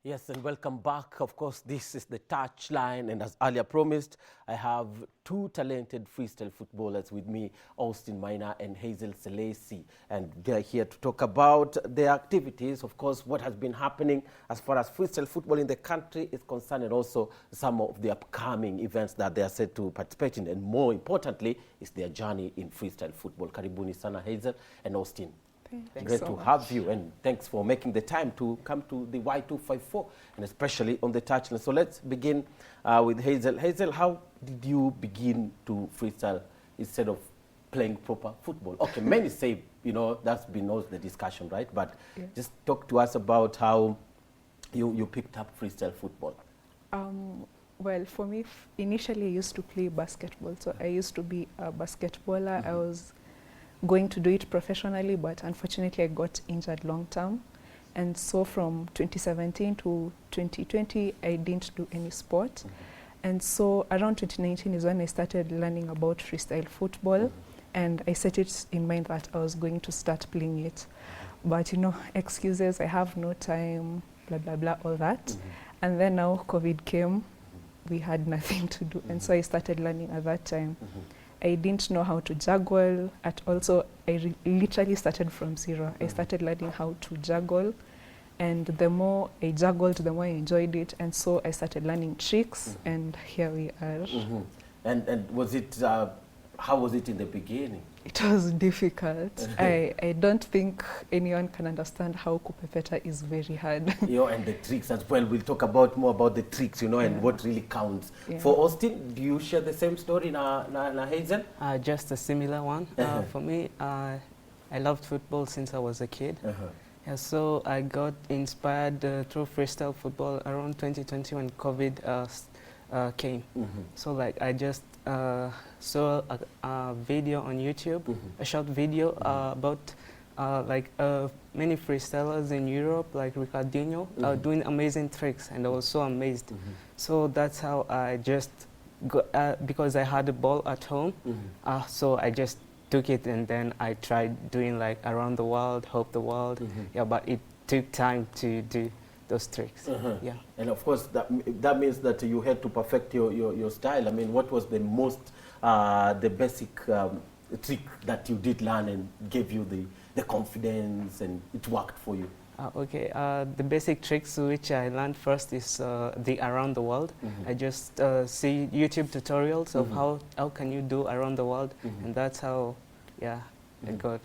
Yes, and welcome back. Of course, this is the Touchline, and as earlier promised, I have two talented freestyle footballers with me, Austin Maina and Hazel Selesi, and they're here to talk about their activities, of course, what has been happening as far as freestyle football in the country is concerned, and also some of the upcoming events that they are set to participate in, and more importantly, is their journey in freestyle football. Karibuni sana, Hazel and Austin. Great to have you, and thanks for making the time to come to the Y254, and especially on the touchline. So let's begin with Hazel. Hazel, how did you begin to freestyle instead of playing proper football? Okay, many say, that's been always the discussion, right? But just talk to us about how you picked up freestyle football. Well, for me, initially I used to play basketball. So I used to be a basketballer. I was going to do it professionally, but unfortunately I got injured long term. And so from 2017 to 2020, I didn't do any sport. And so around 2019 is when I started learning about freestyle football. And I set it in mind that I was going to start playing it. But excuses, I have no time, blah, blah, blah, all that. And then now COVID came, we had nothing to do. And so I started learning at that time. I didn't know how to juggle at all, so I literally started from zero. I started learning how to juggle, and the more I juggled, the more I enjoyed it, and so I started learning tricks, and here we are. And was it, how was it in the beginning? It was difficult. I don't think anyone can understand how kupepeta is very hard. And the tricks as well. We'll talk about more about the tricks, and what really counts. For Austin, do you share the same story, na Hazel? Just a similar one. For me, I loved football since I was a kid. So I got inspired through freestyle football around 2020 when COVID came. So I just saw a video on YouTube, a short video about many freestylers in Europe, like Ricardinho, doing amazing tricks, and I was so amazed. So that's how I just got, because I had a ball at home, so I just took it, and then I tried doing around the world, hope the world. But it took time to do those tricks. And of course that means that you had to perfect your style. I mean, what was the most the basic trick that you did learn and gave you the confidence and it worked for you? The basic tricks which I learned first is the around the world. I just see YouTube tutorials of how can you do around the world, and that's how I got.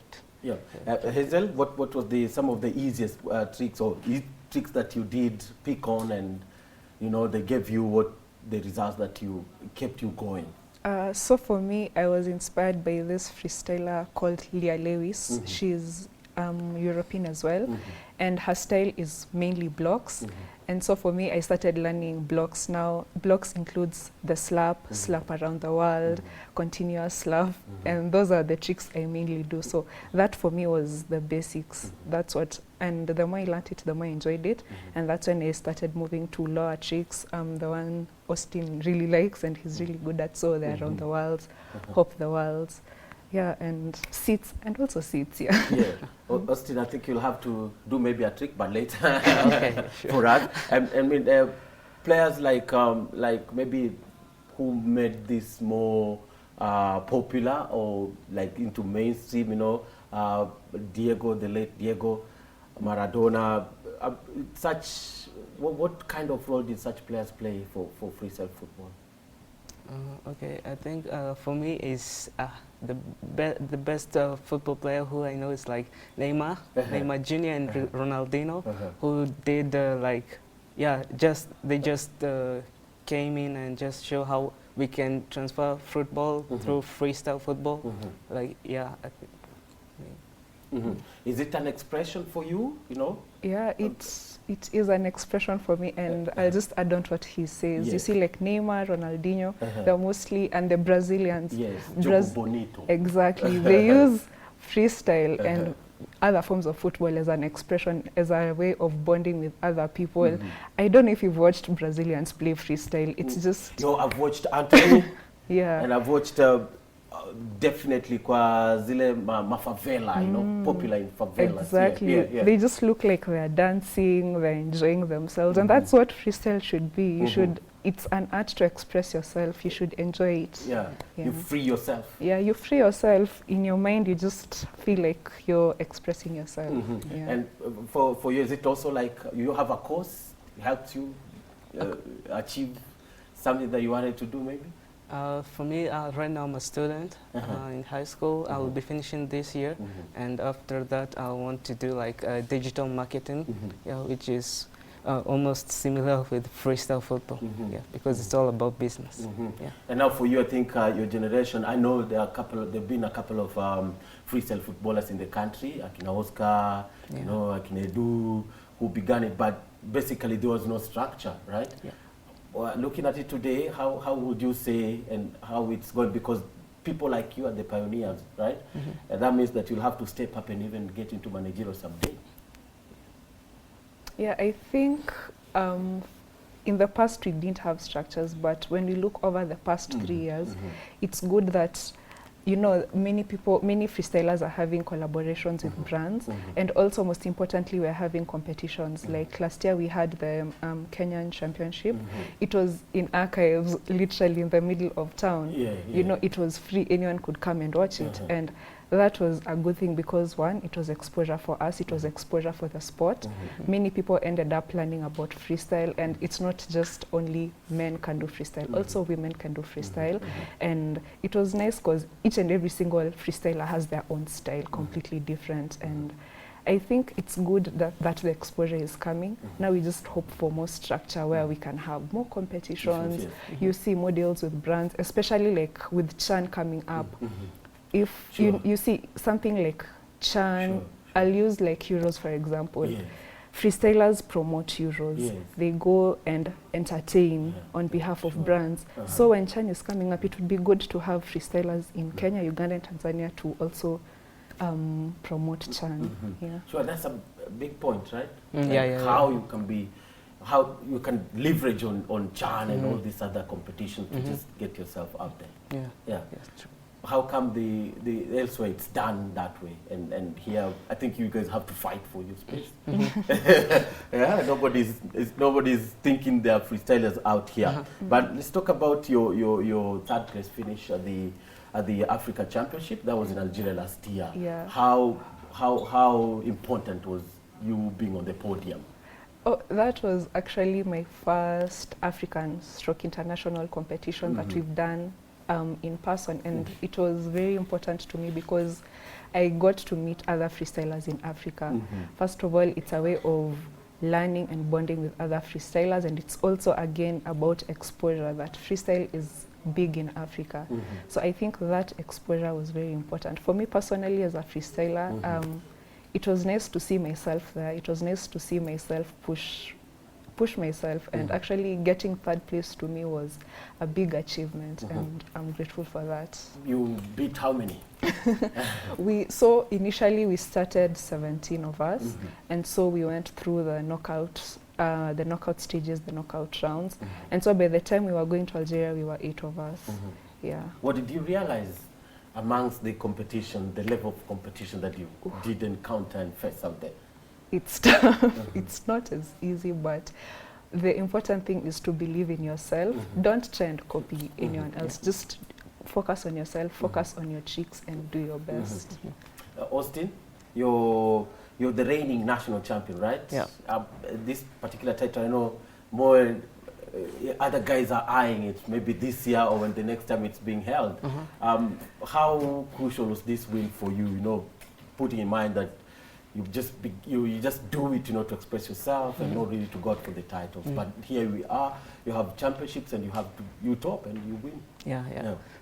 Hazel, what was some of the easiest tricks or tricks that you did pick on, and they gave you the results that kept you going? So for me, I was inspired by this freestyler called Leah Lewis. She's European as well, and her style is mainly blocks. And so for me, I started learning blocks now. Blocks includes the slap around the world, continuous slap, and those are the tricks I mainly do. So that for me was the basics. That's what, and the more I learned it, the more I enjoyed it. And that's when I started moving to lower tricks, the one Austin really likes and he's really good at. So the around the world, hope the world. And seats, and also seats, Austin, I think you'll have to do maybe a trick, but later Sure. for us. I mean, players like maybe who made this more popular or into mainstream, Diego, the late Diego Maradona, what kind of role did such players play for freestyle football? I think for me is the best football player who I know is Neymar, Neymar Jr. and Ronaldinho, who did they just came in and just show how we can transfer football through freestyle football. Is it an expression for you? It is an expression for me, and I'll just add on to what he says. You see, Neymar, Ronaldinho, they're mostly, and the Brazilians. Jogo bonito. Exactly. They use freestyle and other forms of football as an expression, as a way of bonding with other people. I don't know if you've watched Brazilians play freestyle. It's just... I've watched Anthony. And I've watched definitely kwa zile mafavela, you know, popular in favelas. Exactly. Yeah. They just look like they're dancing, they're enjoying themselves, and that's what freestyle should be. You should. It's an art to express yourself. You should enjoy it. Yeah. You free yourself. Yeah, you free yourself. In your mind, you just feel like you're expressing yourself. Yeah. And for you, is it also like you have a course helps you achieve something that you wanted to do, maybe? For me, right now I'm a student in high school. I will be finishing this year, and after that I want to do like digital marketing, which is almost similar with freestyle football, because it's all about business. Yeah. And now for you, I think your generation, I know there've been a couple of freestyle footballers in the country, Akina Oscar, you know, Akina Edu, who began it, but basically there was no structure, right? Yeah. Well, looking at it today, how would you say and how it's going? Because people like you are the pioneers, right? And that means that you'll have to step up and even get into managerial someday. Yeah, I think in the past we didn't have structures, but when we look over the past 3 years, it's good that, you know, many freestylers are having collaborations with brands, and also most importantly we're having competitions. Like last year we had the Kenyan Championship. It was in archives, literally in the middle of town. You know, it was free, anyone could come and watch it, and that was a good thing because one, it was exposure for us, it was exposure for the sport. Many people ended up learning about freestyle, and it's not just only men can do freestyle, also women can do freestyle. And it was nice because each and every single freestyler has their own style, completely different. And I think it's good that the exposure is coming. Now we just hope for more structure where we can have more competitions. You see more deals with brands, especially like with Chan coming up. If you see something like Chan, I'll use like Euros for example. Freestylers promote Euros. They go and entertain on behalf of brands. So when Chan is coming up, it would be good to have freestylers in Kenya, Uganda and Tanzania to also promote Chan. Sure, that's a big point, right? How you can leverage on Chan and all these other competitions to just get yourself out there. Yes, true. How come the elsewhere it's done that way, and here I think you guys have to fight for your space. Yeah, nobody's thinking they are freestylers out here. But let's talk about your third place finish at the Africa Championship. That was in Algeria last year. How important was you being on the podium? Oh, that was actually my first African stroke international competition that we've done in person, and it was very important to me because I got to meet other freestylers in Africa. First of all, it's a way of learning and bonding with other freestylers, and it's also again about exposure, that freestyle is big in Africa. So I think that exposure was very important. For me personally as a freestyler, it was nice to see myself there. It was nice to see myself push myself, and actually getting third place to me was a big achievement, and I'm grateful for that. You beat how many? So initially we started 17 of us, and so we went through the knockout stages, the knockout rounds, and so by the time we were going to Algeria, we were 8 of us. What did you realize amongst the competition, the level of competition that you did encounter and face out there? It's tough. It's not as easy, but the important thing is to believe in yourself. Don't try and copy anyone else. Just focus on yourself, focus on your tricks, and do your best. Austin, you're the reigning national champion, right? Yeah. This particular title, I know more other guys are eyeing it, maybe this year or when the next time it's being held. How crucial was this win for you? You know, putting in mind that you just do it, you know, to express yourself and not really to go out for the titles. But here we are. You have championships and you top and you win.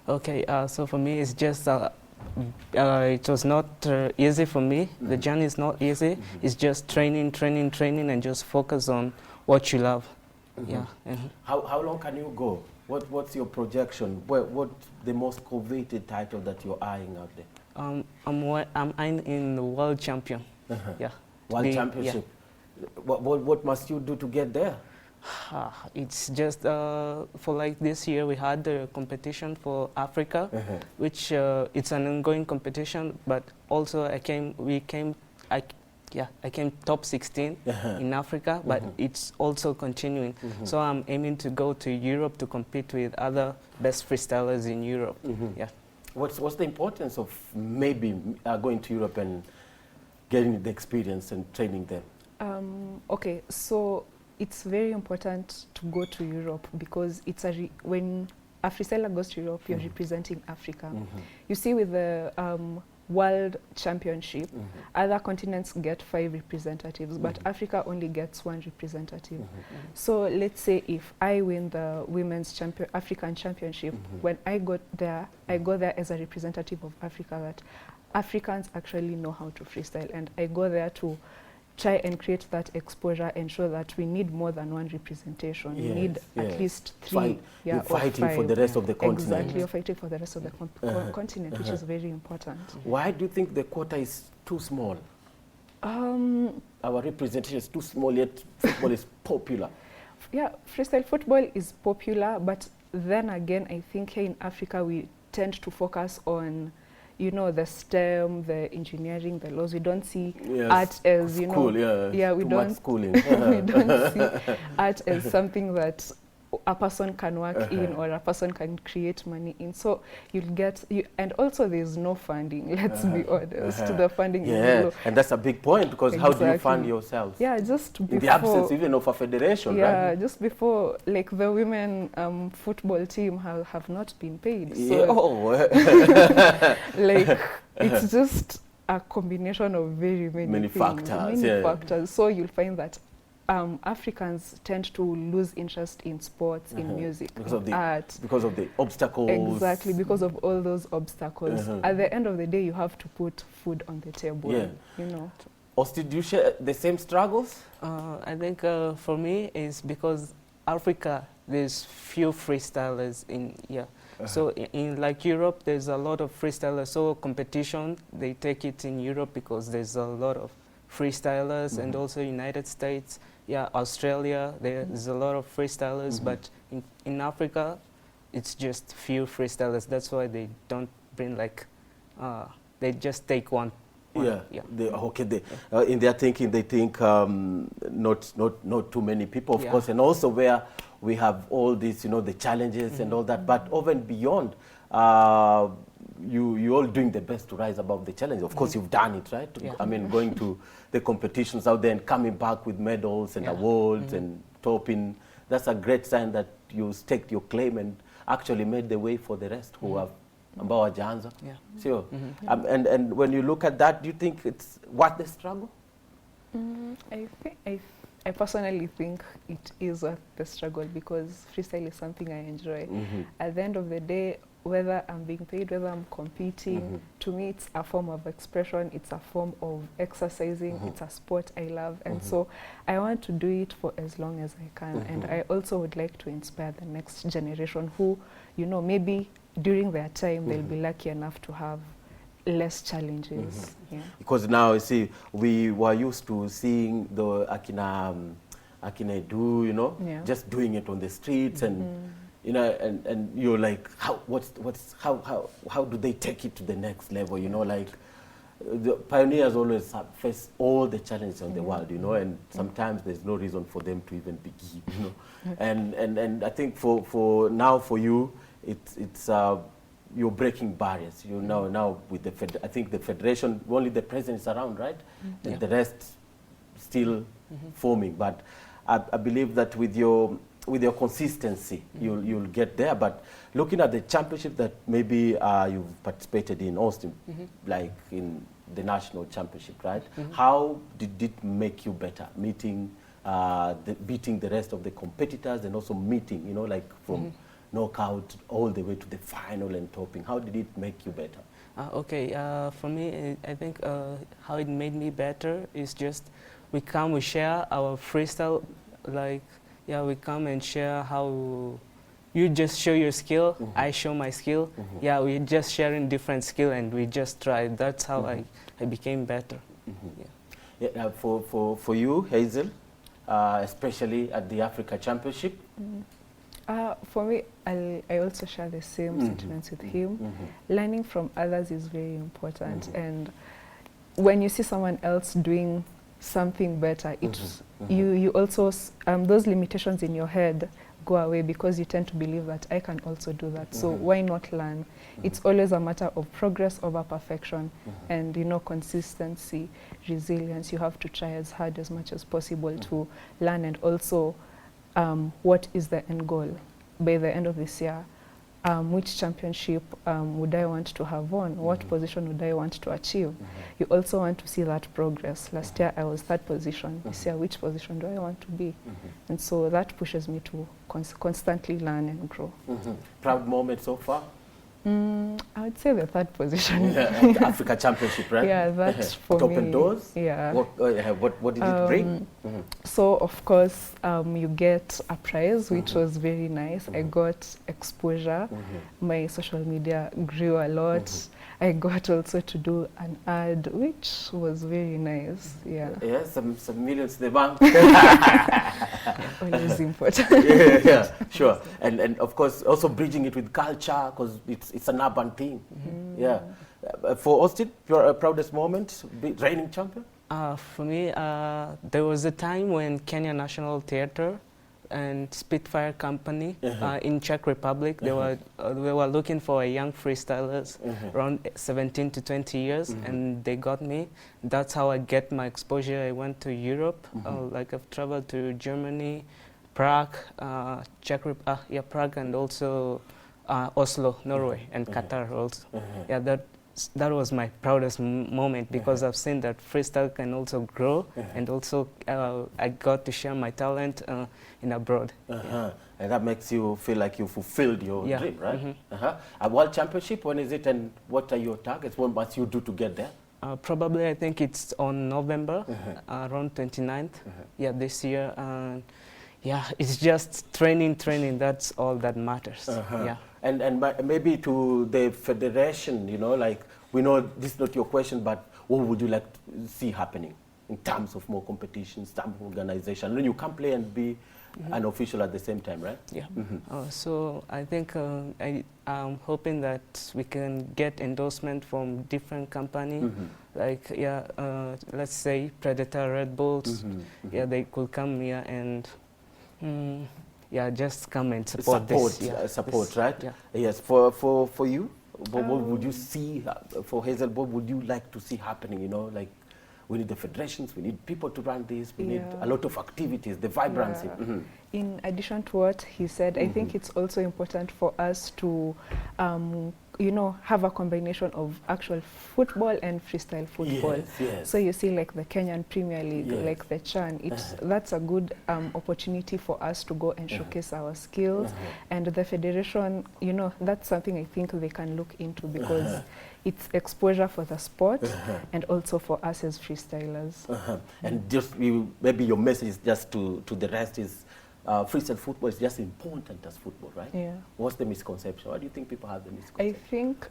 Okay. So for me, it's just it was not easy for me. The journey is not easy. It's just training, and just focus on what you love. How long can you go? What's your projection? What's the most coveted title that you're eyeing out there? I'm in the world champion. World championship. What must you do to get there? It's just for like this year we had the competition for Africa, which it's an ongoing competition. But also I came top 16 in Africa, but it's also continuing. So I'm aiming to go to Europe to compete with other best freestylers in Europe. Yeah. What's the importance of maybe going to Europe and getting the experience and training them? Okay, so it's very important to go to Europe because it's when a freestyler goes to Europe, you're representing Africa. You see, with the World Championship, other continents get 5 representatives, but Africa only gets 1 representative. So let's say if I win the Women's African Championship, when I go there as a representative of Africa, that Africans actually know how to freestyle, and I go there to try and create that exposure and show that we need more than 1 representation. We need at least 3. You're fighting for the rest of the continent. Exactly, you're fighting for the rest of the continent, which is very important. Why do you think the quota is too small? Our representation is too small, yet football is popular. Yeah, freestyle football is popular, but then again, I think here in Africa we tend to focus on, you know, the STEM, the engineering, the laws. We don't see art as, you know, we don't schooling. We don't see art as something that a person can work in or a person can create money in. So you'll get, and also there's no funding, let's be honest. The funding is low. And that's a big point, because how do you fund yourselves? Yeah, just before. In the absence even of a federation, right? Yeah, just before, like the women football team have not been paid. So like, it's just a combination of very many factors. So you'll find that Africans tend to lose interest in sports, in music, in art. Because of the obstacles. Exactly, because of all those obstacles. At the end of the day, you have to put food on the table, you know. Austin, do you share the same struggles? I think for me, it's because Africa, there's few freestylers in here. So in like Europe, there's a lot of freestylers. So competition, they take it in Europe because there's a lot of freestylers, and also United States, Australia, there's a lot of freestylers, but in Africa, it's just few freestylers. That's why they don't bring like, they just take one. In their thinking, they think not too many people, of course, and also where we have all these, you know, the challenges and all that, but over and beyond, you all doing the best to rise above the challenge. Of course, you've done it, right? I mean, going to the competitions out there and coming back with medals and awards and topping. That's a great sign that you staked your claim and actually made the way for the rest who have Ambawa Janza. Sure. And when you look at that, do you think it's worth the struggle? I personally think it is worth the struggle because freestyle is something I enjoy. At the end of the day, whether I'm being paid, whether I'm competing, to me it's a form of expression, it's a form of exercising, it's a sport I love, and so I want to do it for as long as I can. And I also would like to inspire the next generation who, you know, maybe during their time they'll be lucky enough to have less challenges. Because now, you see, we were used to seeing the Akina Edu, you know, just doing it on the streets and you know, and you're like, how do they take it to the next level? You know, like the pioneers always face all the challenges in the world, you know, and sometimes there's no reason for them to even begin, you know. And I think for now for you, it's you're breaking barriers. You know, now with the I think the federation, only the president is around, right? And the rest still forming. But I believe that with your consistency, you'll get there. But looking at the championship that maybe you've participated in, Austin, like in the national championship, right? How did it make you better? Beating the rest of the competitors and also meeting, you know, like from knockout all the way to the final and topping. How did it make you better? For me, I think how it made me better is just we share our freestyle, like, we come and share how you just show your skill, I show my skill. We're just sharing different skill and we just try. That's how I became better. For you, Hazel, especially at the Africa Championship? For me, I also share the same sentiments with him. Learning from others is very important, and when you see someone else doing something better, you also those limitations in your head go away, because you tend to believe that I can also do that. So why not learn? It's always a matter of progress over perfection, and consistency, resilience. You have to try as hard as much as possible to learn, and also what is the end goal by the end of this year? Which championship would I want to have won? What position would I want to achieve? You also want to see that progress. Last year I was third position. This year, which position do I want to be? And so that pushes me to constantly learn and grow. Proud moment so far? I would say the third position. The Africa Championship, right? Yeah, that's for it me. Opened doors? Yeah. What did it bring? So, of course, you get a prize, which was very nice. I got exposure. My social media grew a lot. I got also to do an ad, which was very nice. Yeah. Yeah, some millions in the bank. Always important. Yeah, sure. And of course, also bridging it with culture, because it's an urban thing. Yeah. For Austin, your proudest moment, reigning champion? For me, there was a time when Kenya National Theatre and Spitfire Company in Czech Republic, they were looking for young freestylers around 17 to 20 years, and they got me. That's how I get my exposure. I went to Europe, like I've traveled to Germany, Prague, Prague, and also Oslo, Norway, and Qatar also. Yeah, that was my proudest moment, because I've seen that freestyle can also grow, and also I got to share my talent in abroad. And that makes you feel like you fulfilled your dream, right? A World Championship, when is it, and what are your targets? What must you do to get there? Probably, I think it's on November, around 29th, this year. Yeah, it's just training, that's all that matters. Yeah. And maybe to the federation, like, we know this is not your question, but what would you like to see happening in terms of more competitions, terms of organization? When you can play and be an official at the same time, right? Yeah. So I think I'm hoping that we can get endorsement from different companies, like let's say Predator, Red Bulls. Yeah, they could come here and just come and support this. Support, right? Yeah. Yes. For you, what would you see for Hazel? What would you like to see happening? Like, we need the federations, we need people to run this, we need a lot of activities, the vibrancy. In addition to what he said, I think it's also important for us to have a combination of actual football and freestyle football. Yes. So you see, like the Kenyan Premier League, like the Chan, that's a good opportunity for us to go and showcase our skills. And the federation, that's something I think they can look into, because it's exposure for the sport and also for us as freestylers. And just maybe your message just to the rest is, freestyle football is just important as football, right? Yeah. What's the misconception? Why do you think people have the misconception? I think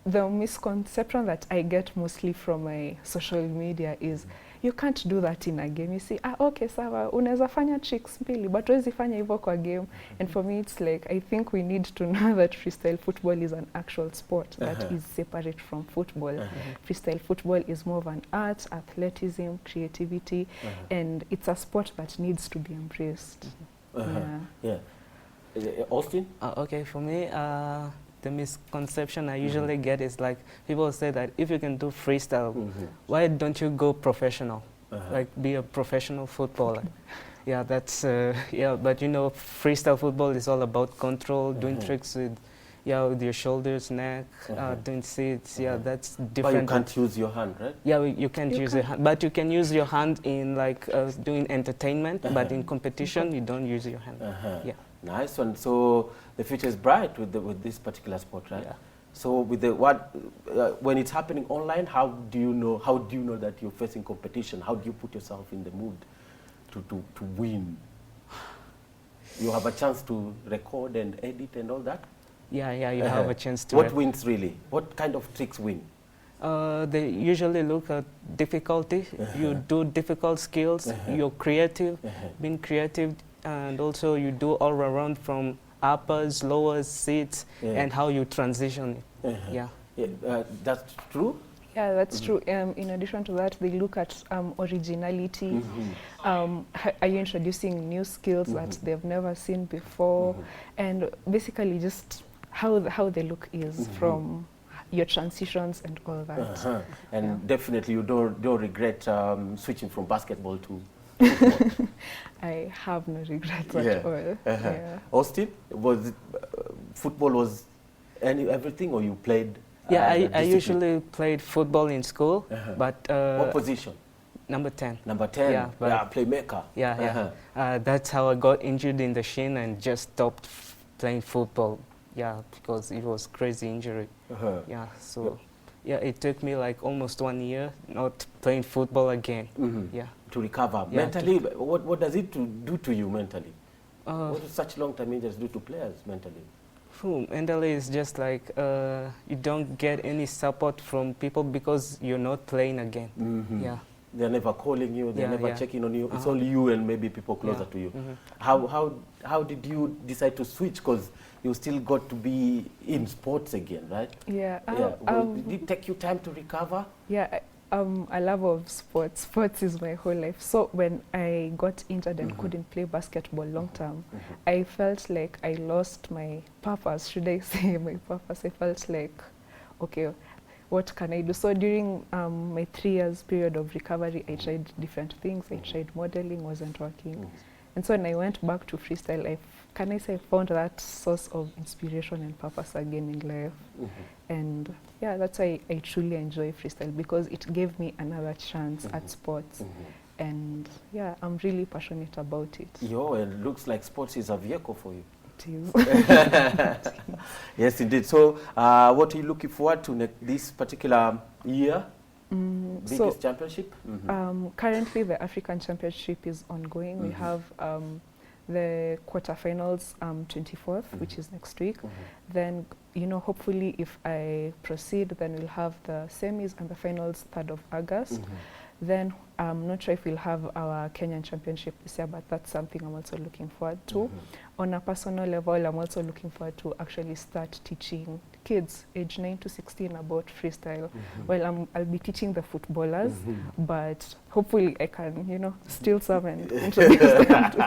the misconception that I get mostly from my social media is, you can't do that in a game. You see, okay, sawa, unaweza fanya tricks mbili, but huwezi fanya hivyo kwa game. And for me, it's like, I think we need to know that freestyle football is an actual sport that is separate from football. Freestyle football is more of an art, athleticism, creativity, and it's a sport that needs to be embraced. Austin? Okay, for me, the misconception I usually get is, like, people say that if you can do freestyle, why don't you go professional? Like, be a professional footballer. That's but freestyle football is all about control, doing tricks with your shoulders, neck, doing sits. That's different. But you can't use your hand, right? You can't use your hand, but you can use your hand in, like, doing entertainment, but in competition you don't use your hand. Nice one. So the future is bright with this particular sport, right? So with when it's happening online, how do you know that you're facing competition? How do you put yourself in the mood to win? You have a chance to record and edit and all that? You have a chance to. What wins really? What kind of tricks win? They usually look at difficulty. You do difficult skills. You're creative, being creative, and also you do all around from uppers, lowers, sits, and how you transition it. Yeah. That's true? Yeah, that's true. In addition to that, they look at originality. Are you introducing new skills that they've never seen before? And basically just how the look is from your transitions and all that. And definitely you don't regret switching from basketball to football. I have no regrets at all. Austin, was it, football was everything, or you played? Yeah, I usually played football in school, but what position? Number 10. Number 10. Yeah, playmaker. That's how I got injured in the shin and just stopped playing football. Yeah, because it was crazy injury. Yeah, so it took me like almost 1 year not playing football again. Yeah. To recover mentally. What does it do to you mentally? What do such long-term injuries do to players mentally? Mentally, it's just like you don't get any support from people because you're not playing again. Yeah. They're never calling you. They're never checking on you. It's only you and maybe people closer to you. How did you decide to switch? Because you still got to be in sports again, right? Yeah. Did it take you time to recover? Yeah. I love sports. Sports is my whole life. So when I got injured and couldn't play basketball long term, I felt like I lost my purpose. Should I say my purpose? I felt like, okay, what can I do? So during my 3 years period of recovery, I tried different things. I tried modeling, wasn't working. And so when I went back to freestyle, I found that source of inspiration and purpose again in life. And yeah, that's why I truly enjoy freestyle, because it gave me another chance at sports. And yeah, I'm really passionate about it. It looks like sports is a vehicle for you. It is. Yes, indeed. So what are you looking forward to this particular year? Biggest championship? Currently, the African Championship is ongoing. We have the quarterfinals 24th, which is next week. Then, hopefully if I proceed, then we'll have the semis and the finals 3rd of August. Then I'm not sure if we'll have our Kenyan Championship this year, but that's something I'm also looking forward to. On a personal level, I'm also looking forward to actually start teaching kids age 9 to 16 about freestyle. Well, I'll be teaching the footballers, but hopefully I can, steal some and introduce them to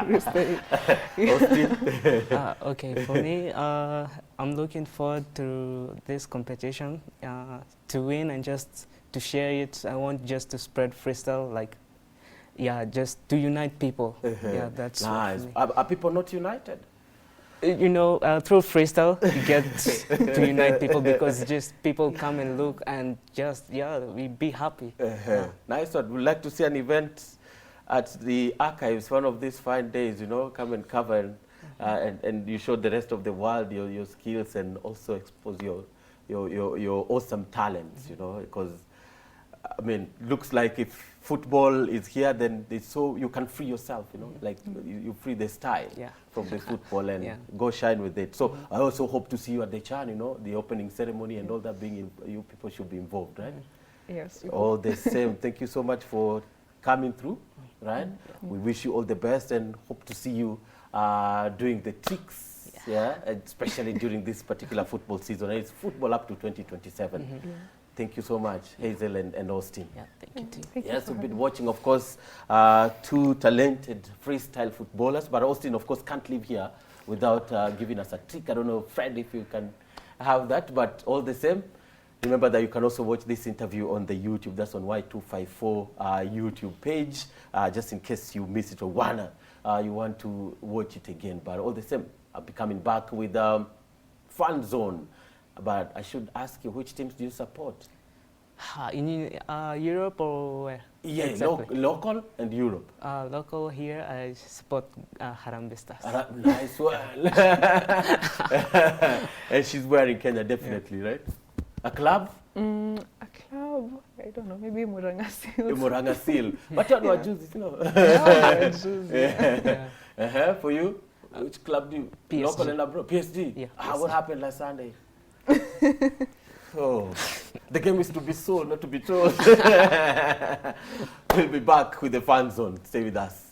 freestyle. Okay, for me, I'm looking forward to this competition to win and just to share it. I want just to spread freestyle, just to unite people. Yeah, that's nice. Are people not united? Through freestyle, you get to unite people, because just people come and look and just, we be happy. Nice one. We'd like to see an event at the archives one of these fine days, come and cover and you show the rest of the world your skills, and also expose your awesome talents, because looks like if football is here, then you can free yourself, like you free the style from the football and go shine with it. So I also hope to see you at the Chan, the opening ceremony and all that. You people should be involved, right? Yes. All the same. Thank you so much for coming through, right? We wish you all the best and hope to see you doing the tricks, especially during this particular football season. It's football up to 2027. Thank you so much, Hazel and Austin. Yeah, thank you too. Yes, we've been watching, of course, two talented freestyle footballers, but Austin, of course, can't leave here without giving us a trick. I don't know, Fred, if you can have that, but all the same, remember that you can also watch this interview on the YouTube. That's on Y254 YouTube page, just in case you miss it or you want to watch it again. But all the same, I'll be coming back with Fun Zone. But I should ask you, which teams do you support? In Europe or where? Yeah, exactly. Local and Europe. Local here, I support Harambee Stars. Nice one. And she's wearing Kenya, definitely, right? A club? A club? I don't know, maybe Murang'a Seal. Murang'a Seal. But you are Jews, For you? Which club do you? PSG. Local and abroad? PSG? Yeah. What happened last Sunday? Oh. The game is to be sold, not to be told. We'll be back with the Fan Zone. Stay with us.